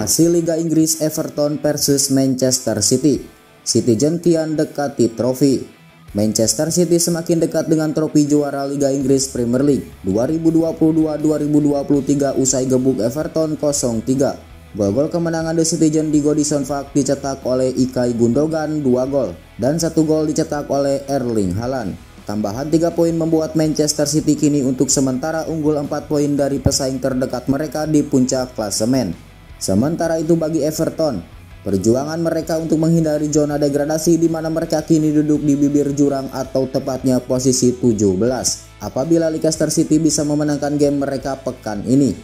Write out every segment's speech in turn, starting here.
Masih Liga Inggris, Everton versus Manchester City. Citizen kian dekati trofi. Manchester City semakin dekat dengan trofi juara Liga Inggris Premier League 2022-2023 usai gebuk Everton 0-3. Gol-gol kemenangan The Citizen di Goodison Park dicetak oleh Ilkay Gundogan 2 gol dan 1 gol dicetak oleh Erling Haaland. Tambahan 3 poin membuat Manchester City kini untuk sementara unggul 4 poin dari pesaing terdekat mereka di puncak klasemen. Sementara itu bagi Everton, perjuangan mereka untuk menghindari zona degradasi di mana mereka kini duduk di bibir jurang atau tepatnya posisi 17. Apabila Leicester City bisa memenangkan game mereka pekan ini,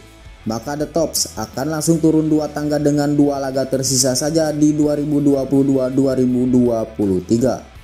maka The Tops akan langsung turun 2 tangga dengan 2 laga tersisa saja di 2022-2023.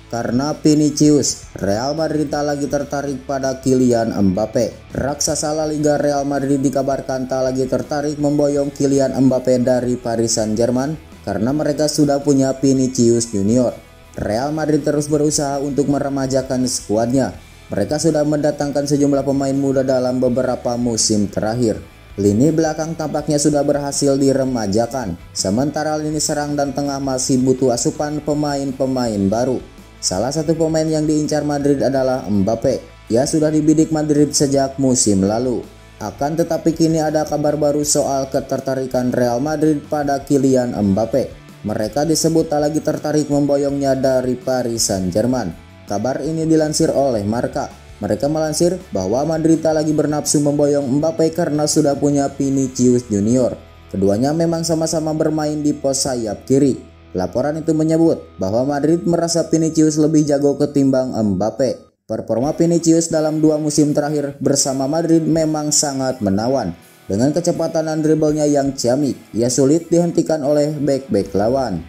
Karena Vinicius, Real Madrid tak lagi tertarik pada Kylian Mbappe. Raksasa La Liga Real Madrid dikabarkan tak lagi tertarik memboyong Kylian Mbappe dari Paris Saint-Germain karena mereka sudah punya Vinicius Junior. Real Madrid terus berusaha untuk meremajakan skuadnya. Mereka sudah mendatangkan sejumlah pemain muda dalam beberapa musim terakhir. Lini belakang tampaknya sudah berhasil diremajakan, sementara lini serang dan tengah masih butuh asupan pemain-pemain baru. Salah satu pemain yang diincar Madrid adalah Mbappe. Ia sudah dibidik Madrid sejak musim lalu. Akan tetapi kini ada kabar baru soal ketertarikan Real Madrid pada Kylian Mbappe. Mereka disebut tak lagi tertarik memboyongnya dari Paris Saint-Germain. Kabar ini dilansir oleh Marca. Mereka melansir bahwa Madrid tak lagi bernafsu memboyong Mbappe karena sudah punya Vinicius Junior. Keduanya memang sama-sama bermain di pos sayap kiri. Laporan itu menyebut bahwa Madrid merasa Vinicius lebih jago ketimbang Mbappe. Performa Vinicius dalam 2 musim terakhir bersama Madrid memang sangat menawan. Dengan kecepatan dan dribblenya yang ciamik, ia sulit dihentikan oleh bek-bek lawan.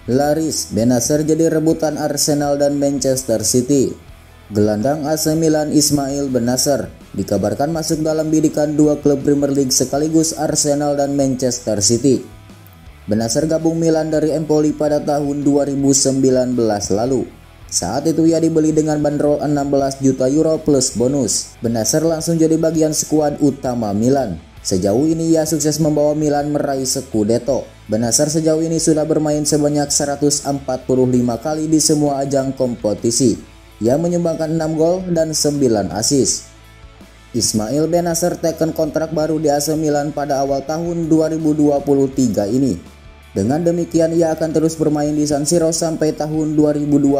Laris Bennacer jadi rebutan Arsenal dan Manchester City. Gelandang AC Milan Ismail Bennacer dikabarkan masuk dalam bidikan 2 klub Premier League sekaligus Arsenal dan Manchester City. Bennacer gabung Milan dari Empoli pada tahun 2019 lalu. Saat itu ia dibeli dengan bandrol 16 juta euro plus bonus. Bennacer langsung jadi bagian skuad utama Milan. Sejauh ini ia sukses membawa Milan meraih Scudetto. Bennacer sejauh ini sudah bermain sebanyak 145 kali di semua ajang kompetisi. Ia menyumbangkan 6 gol dan 9 assist. Ismail Bennacer teken kontrak baru di AC Milan pada awal tahun 2023 ini. Dengan demikian ia akan terus bermain di San Siro sampai tahun 2027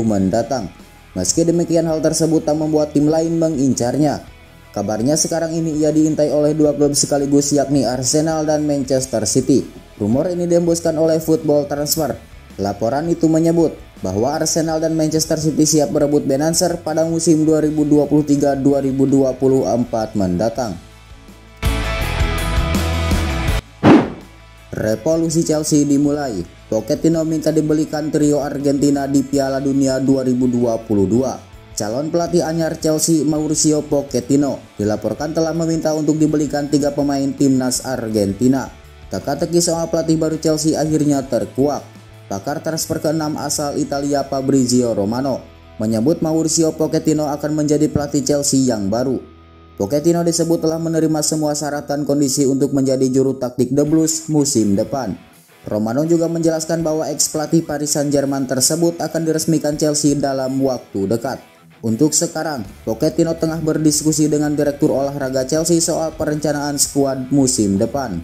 mendatang. Meski demikian hal tersebut tak membuat tim lain mengincarnya. Kabarnya sekarang ini ia diintai oleh 2 klub sekaligus yakni Arsenal dan Manchester City. Rumor ini dihembuskan oleh Football Transfer. Laporan itu menyebut bahwa Arsenal dan Manchester City siap berebut Bennacer pada musim 2023-2024 mendatang. Revolusi Chelsea dimulai. Pochettino minta dibelikan trio Argentina di Piala Dunia 2022. Calon pelatih anyar Chelsea Mauricio Pochettino dilaporkan telah meminta untuk dibelikan 3 pemain timnas Argentina. Teka-teki soal pelatih baru Chelsea akhirnya terkuak. Pakar transfer ke-6 asal Italia Fabrizio Romano menyebut Mauricio Pochettino akan menjadi pelatih Chelsea yang baru. Pochettino disebut telah menerima semua syarat dan kondisi untuk menjadi juru taktik The Blues musim depan. Romano juga menjelaskan bahwa ex-pelatih Paris Saint-Germain tersebut akan diresmikan Chelsea dalam waktu dekat. Untuk sekarang, Pochettino tengah berdiskusi dengan Direktur Olahraga Chelsea soal perencanaan skuad musim depan.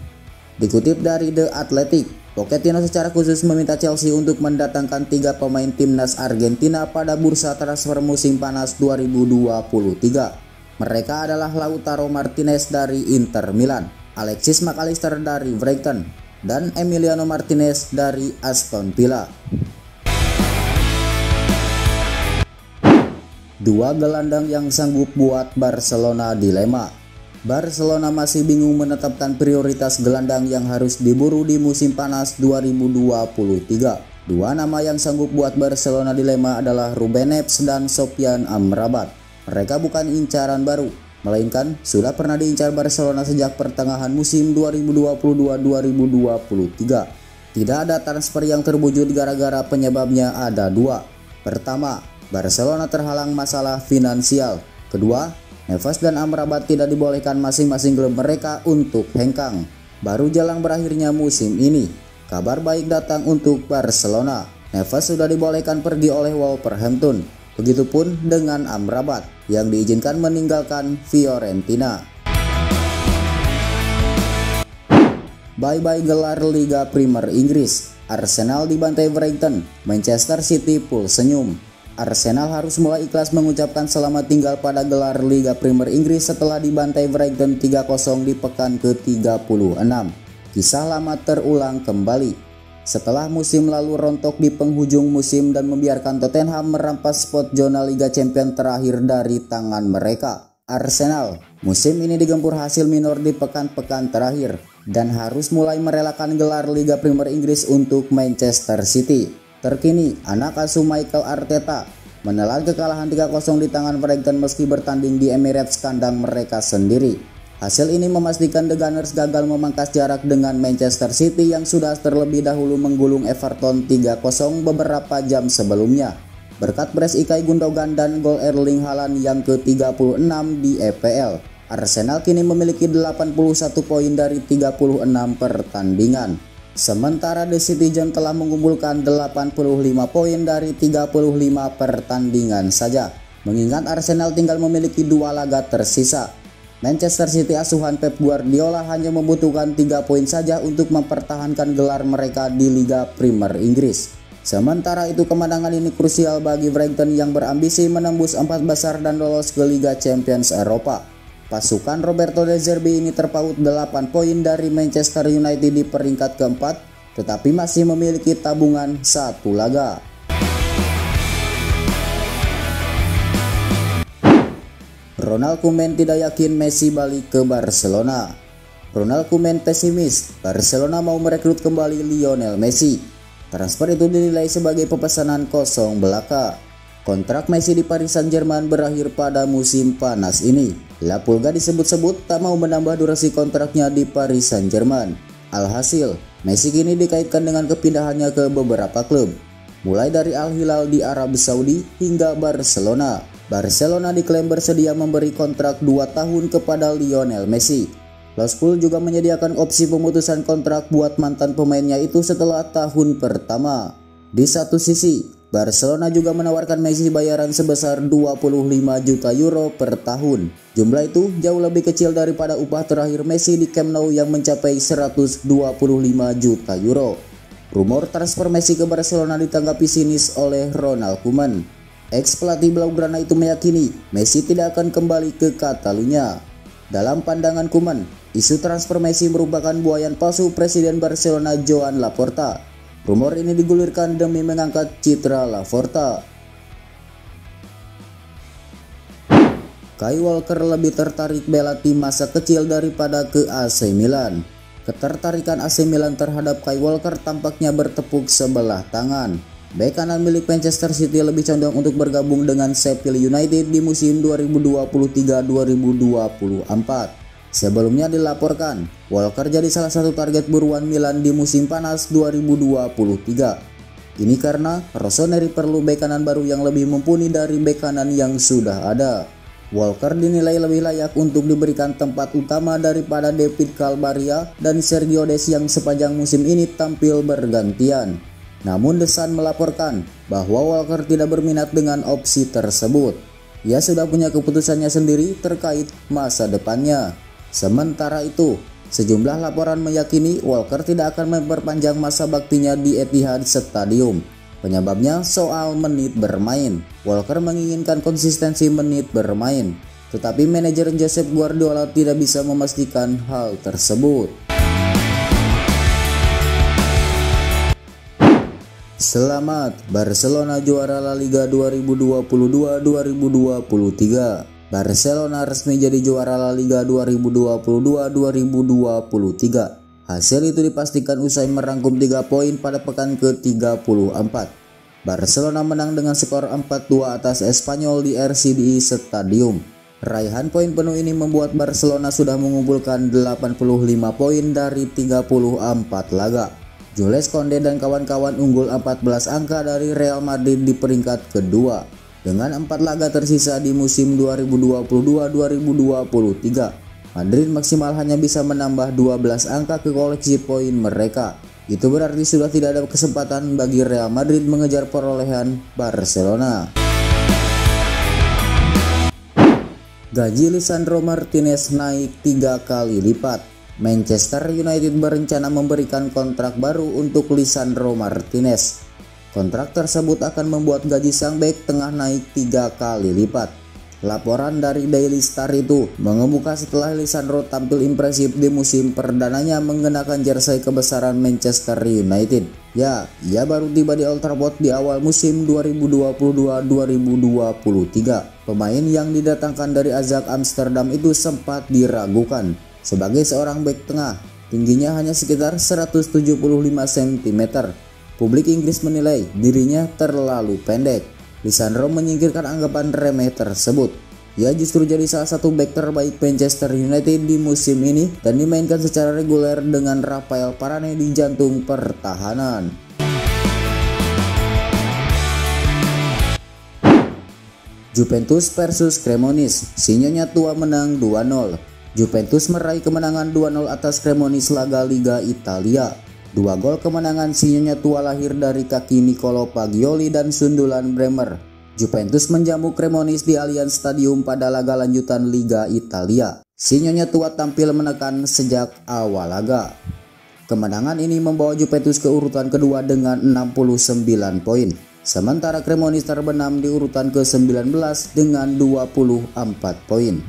Dikutip dari The Athletic, Pochettino secara khusus meminta Chelsea untuk mendatangkan 3 pemain timnas Argentina pada bursa transfer musim panas 2023. Mereka adalah Lautaro Martinez dari Inter Milan, Alexis Mac Allister dari Brighton, dan Emiliano Martinez dari Aston Villa. 2 gelandang yang sanggup buat Barcelona dilema. Barcelona masih bingung menetapkan prioritas gelandang yang harus diburu di musim panas 2023. 2 nama yang sanggup buat Barcelona dilema adalah Ruben Neves dan Sofyan Amrabat. Mereka bukan incaran baru, melainkan sudah pernah diincar Barcelona sejak pertengahan musim 2022-2023. Tidak ada transfer yang terwujud gara-gara penyebabnya ada 2. Pertama, Barcelona terhalang masalah finansial. Kedua, Neves dan Amrabat tidak dibolehkan masing-masing klub mereka untuk hengkang. Baru jelang berakhirnya musim ini, kabar baik datang untuk Barcelona. Neves sudah dibolehkan pergi oleh Wolverhampton. Begitupun dengan Amrabat yang diizinkan meninggalkan Fiorentina. Bye-bye gelar Liga Premier Inggris. Arsenal dibantai Brighton, Manchester City full senyum. Arsenal harus mulai ikhlas mengucapkan selamat tinggal pada gelar Liga Premier Inggris setelah dibantai Brighton 3-0 di pekan ke-36. Kisah lama terulang kembali. Setelah musim lalu rontok di penghujung musim dan membiarkan Tottenham merampas spot zona Liga Champions terakhir dari tangan mereka, Arsenal musim ini digempur hasil minor di pekan-pekan terakhir dan harus mulai merelakan gelar Liga Premier Inggris untuk Manchester City. Terkini, anak asuh Mikel Arteta menelan kekalahan 3-0 di tangan Brighton meski bertanding di Emirates kandang mereka sendiri. Hasil ini memastikan The Gunners gagal memangkas jarak dengan Manchester City yang sudah terlebih dahulu menggulung Everton 3-0 beberapa jam sebelumnya. Berkat brace Ilkay Gundogan dan gol Erling Haaland yang ke-36 di EPL, Arsenal kini memiliki 81 poin dari 36 pertandingan. Sementara The Citizen telah mengumpulkan 85 poin dari 35 pertandingan saja. Mengingat Arsenal tinggal memiliki 2 laga tersisa. Manchester City asuhan Pep Guardiola hanya membutuhkan 3 poin saja untuk mempertahankan gelar mereka di Liga Premier Inggris. Sementara itu kemenangan ini krusial bagi Brighton yang berambisi menembus 4 besar dan lolos ke Liga Champions Eropa. Pasukan Roberto De Zerbi ini terpaut 8 poin dari Manchester United di peringkat keempat, tetapi masih memiliki tabungan 1 laga. Ronald Koeman tidak yakin Messi balik ke Barcelona. Ronald Koeman pesimis Barcelona mau merekrut kembali Lionel Messi. Transfer itu dinilai sebagai pepesanan kosong belaka. Kontrak Messi di Paris Saint-Germain berakhir pada musim panas ini. La Pulga disebut-sebut tak mau menambah durasi kontraknya di Paris Saint-Germain. Alhasil, Messi kini dikaitkan dengan kepindahannya ke beberapa klub, mulai dari Al Hilal di Arab Saudi hingga Barcelona. Barcelona diklaim bersedia memberi kontrak 2 tahun kepada Lionel Messi. Los Puls juga menyediakan opsi pemutusan kontrak buat mantan pemainnya itu setelah tahun pertama. Di satu sisi, Barcelona juga menawarkan Messi bayaran sebesar 25 juta euro per tahun. Jumlah itu jauh lebih kecil daripada upah terakhir Messi di Camp Nou yang mencapai 125 juta euro. Rumor transfer Messi ke Barcelona ditanggapi sinis oleh Ronald Koeman. Ex-pelatih Blaugrana itu meyakini Messi tidak akan kembali ke Catalunya. Dalam pandangan Koeman, isu transfer Messi merupakan buayan palsu Presiden Barcelona Joan Laporta. Rumor ini digulirkan demi mengangkat citra Laporta. Kyle Walker lebih tertarik bela tim masa kecil daripada ke AC Milan. Ketertarikan AC Milan terhadap Kyle Walker tampaknya bertepuk sebelah tangan. Bek kanan milik Manchester City lebih condong untuk bergabung dengan Sheffield United di musim 2023-2024. Sebelumnya dilaporkan, Walker jadi salah satu target buruan Milan di musim panas 2023. Ini karena Rossoneri perlu bek kanan baru yang lebih mumpuni dari bek kanan yang sudah ada. Walker dinilai lebih layak untuk diberikan tempat utama daripada David Calabria dan Sergio Des yang sepanjang musim ini tampil bergantian. Namun The Sun melaporkan bahwa Walker tidak berminat dengan opsi tersebut. Ia sudah punya keputusannya sendiri terkait masa depannya. Sementara itu, sejumlah laporan meyakini Walker tidak akan memperpanjang masa baktinya di Etihad Stadium. Penyebabnya soal menit bermain. Walker menginginkan konsistensi menit bermain, tetapi manajer Josep Guardiola tidak bisa memastikan hal tersebut. Selamat, Barcelona juara La Liga 2022-2023. Barcelona resmi jadi juara La Liga 2022-2023. Hasil itu dipastikan usai merangkum 3 poin pada pekan ke-34. Barcelona menang dengan skor 4-2 atas Espanyol di RCDI Stadium. Raihan poin penuh ini membuat Barcelona sudah mengumpulkan 85 poin dari 34 laga. Jules Koundé dan kawan-kawan unggul 14 angka dari Real Madrid di peringkat kedua. Dengan 4 laga tersisa di musim 2022-2023, Madrid maksimal hanya bisa menambah 12 angka ke koleksi poin mereka. Itu berarti sudah tidak ada kesempatan bagi Real Madrid mengejar perolehan Barcelona. Gaji Lisandro Martinez naik 3 kali lipat. Manchester United berencana memberikan kontrak baru untuk Lisandro Martinez. Kontrak tersebut akan membuat gaji sang bek tengah naik 3 kali lipat. Laporan dari Daily Star itu mengemuka setelah Lisandro tampil impresif di musim perdananya mengenakan jersai kebesaran Manchester United. Ya, ia baru tiba di Old Trafford di awal musim 2022-2023. Pemain yang didatangkan dari Ajax Amsterdam itu sempat diragukan. Sebagai seorang bek tengah, tingginya hanya sekitar 175 cm. Publik Inggris menilai dirinya terlalu pendek. Lisandro menyingkirkan anggapan remeh tersebut. Ia justru jadi salah satu bek terbaik Manchester United di musim ini dan dimainkan secara reguler dengan Rafael Varane di jantung pertahanan. Juventus versus Cremonese, Sinyonya tua menang 2-0. Juventus meraih kemenangan 2-0 atas Cremonese laga Liga Italia. 2 gol kemenangan Sinyonya tua lahir dari kaki Nicolo Pagioli dan sundulan Bremer. Juventus menjamu Cremonese di Allianz Stadium pada laga lanjutan Liga Italia. Sinyonya tua tampil menekan sejak awal laga. Kemenangan ini membawa Juventus ke urutan kedua dengan 69 poin. Sementara Cremonese terbenam di urutan ke-19 dengan 24 poin.